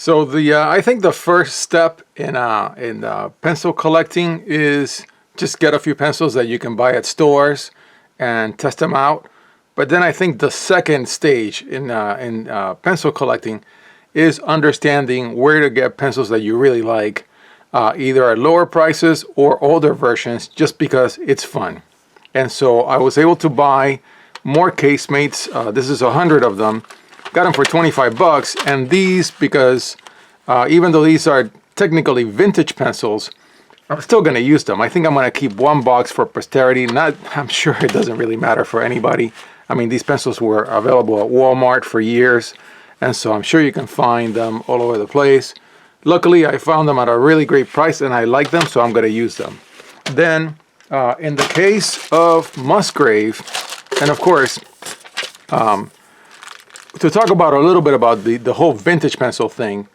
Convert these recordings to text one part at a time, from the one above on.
So I think the first step in pencil collecting is just get a few pencils that you can buy at stores and test them out. But then I think the second stage in pencil collecting is understanding where to get pencils that you really like, either at lower prices or older versions, just because it's fun. And so I was able to buy more Casemates. This is 100 of them. Got them for 25 bucks, and these, because even though these are technically vintage pencils, I'm still going to use them. I think I'm going to keep one box for posterity. I'm sure it doesn't really matter for anybody. I mean, these pencils were available at Walmart for years, and so I'm sure you can find them all over the place. Luckily, I found them at a really great price, and I like them, so I'm going to use them. Then, in the case of Musgrave, and of course, to talk about a little bit about the whole vintage pencil thing.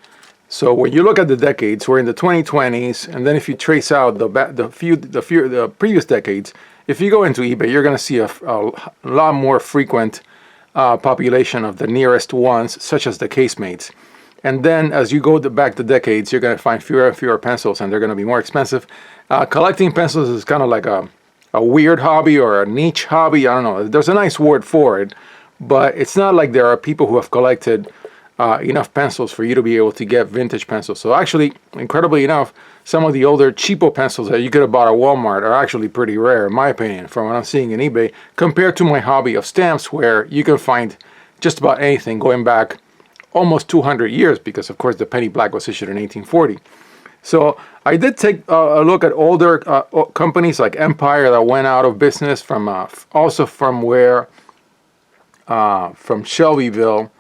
So when you look at the decades, we're in the 2020s, and then if you trace out the previous decades, if you go into eBay, you're going to see a lot more frequent population of the nearest ones, such as the Casemates. And then as you go back the decades, you're going to find fewer and fewer pencils, and they're going to be more expensive. Collecting pencils is kind of like a weird hobby or a niche hobby. I don't know. There's a nice word for it. But it's not like there are people who have collected enough pencils for you to be able to get vintage pencils. So actually, incredibly enough, some of the older cheapo pencils that you could have bought at Walmart are actually pretty rare, in my opinion, from what I'm seeing in eBay, compared to my hobby of stamps, where you can find just about anything going back almost 200 years, because of course the penny black was issued in 1840. So I did take a look at older companies like Empire that went out of business, from also from where from Shelbyville,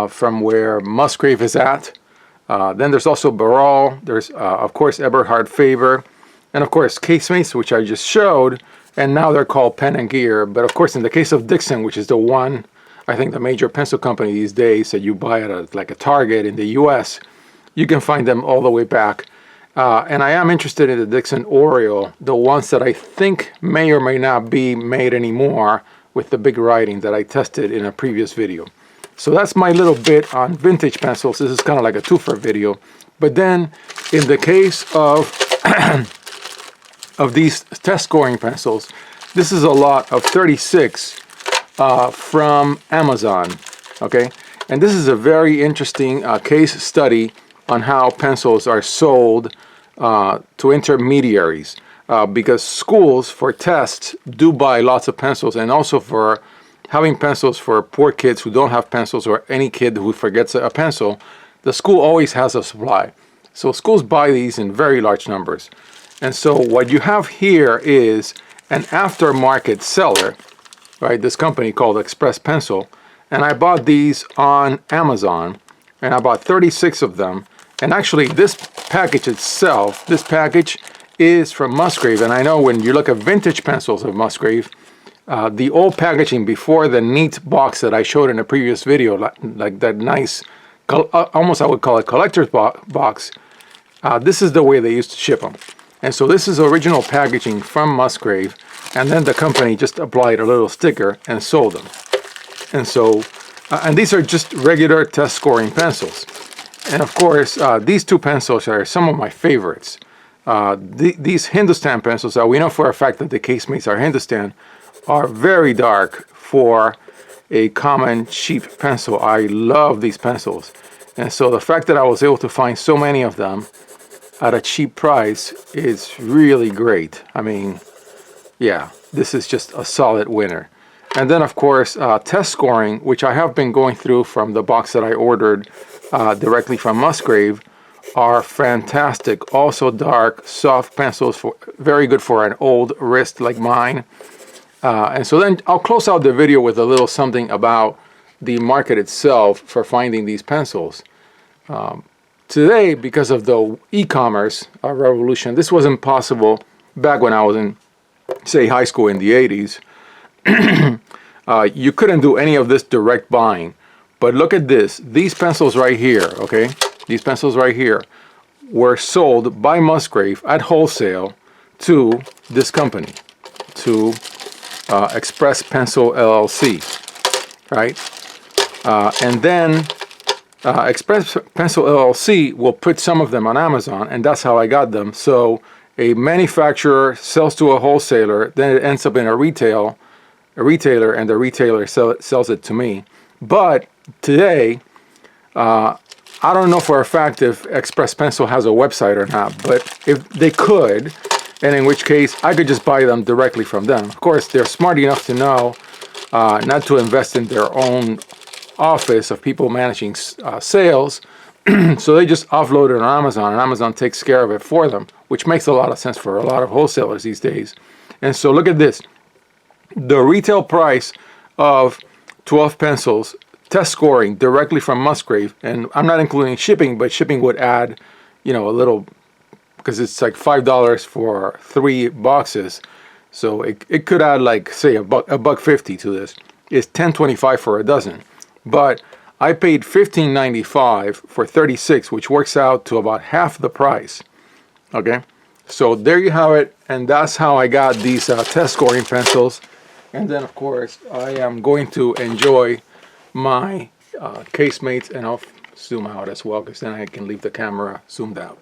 from where Musgrave is at. Then there's also Barral. There's, of course, Eberhard Faber. And, of course, Casemates, which I just showed. And now they're called Pen and Gear. But, of course, in the case of Dixon, which is the one, I think, the major pencil company these days that you buy at a Target in the U.S., you can find them all the way back. And I am interested in the Dixon Oriole, the ones that I think may or may not be made anymore, with the big writing that I tested in a previous video. So that's my little bit on vintage pencils. This is kind of like a twofer video. But then in the case of of these test scoring pencils, this is a lot of 36 from Amazon. Okay, and this is a very interesting case study on how pencils are sold to intermediaries. Because schools for tests do buy lots of pencils, and also for having pencils for poor kids who don't have pencils, or any kid who forgets a pencil, the school always has a supply. So schools buy these in very large numbers. And so what you have here is an aftermarket seller, right? This company called Express Pencil. And I bought these on Amazon, and I bought 36 of them. And actually this package itself, this package is from Musgrave, and I know when you look at vintage pencils of Musgrave, the old packaging before the neat box that I showed in a previous video, like that nice, almost I would call it collector's box, this is the way they used to ship them. And so this is original packaging from Musgrave, and then the company just applied a little sticker and sold them. And so, and these are just regular test scoring pencils. And of course, these two pencils are some of my favorites. These Hindustan pencils, we know for a fact that the Casemates are Hindustan, are very dark for a common cheap pencil. I love these pencils. And so the fact that I was able to find so many of them at a cheap price is really great. I mean, yeah, this is just a solid winner. And then, of course, test scoring, which I have been going through from the box that I ordered directly from Musgrave, are fantastic. Also dark, soft pencils, very good for an old wrist like mine. And so then I'll close out the video with a little something about the market itself for finding these pencils. Today, because of the e-commerce revolution, this wasn't possible back when I was in, say, high school in the 80s. You couldn't do any of this direct buying. But look at this. These pencils right here, okay? These pencils right here were sold by Musgrave at wholesale to this company, to Express Pencil LLC, right? And then Express Pencil LLC will put some of them on Amazon, and that's how I got them. So a manufacturer sells to a wholesaler, then it ends up in a retailer, and the retailer sells it to me. But today, I don't know for a fact if Express Pencil has a website or not, but if they could, and in which case I could just buy them directly from them. Of course, they're smart enough to know not to invest in their own office of people managing sales, so they just offload it on Amazon, and Amazon takes care of it for them, which makes a lot of sense for a lot of wholesalers these days. And so look at this. The retail price of 12 pencils, test scoring directly from Musgrave, and I'm not including shipping, but shipping would add, a little, because it's like $5 for 3 boxes. So it could add like, say, a buck 50 to this. It's $10.25 for a dozen. But I paid $15.95 for 36, which works out to about half the price. Okay, so there you have it, and that's how I got these test scoring pencils. And then, of course, I am going to enjoy my Casemates, and I'll zoom out as well, because then I can leave the camera zoomed out.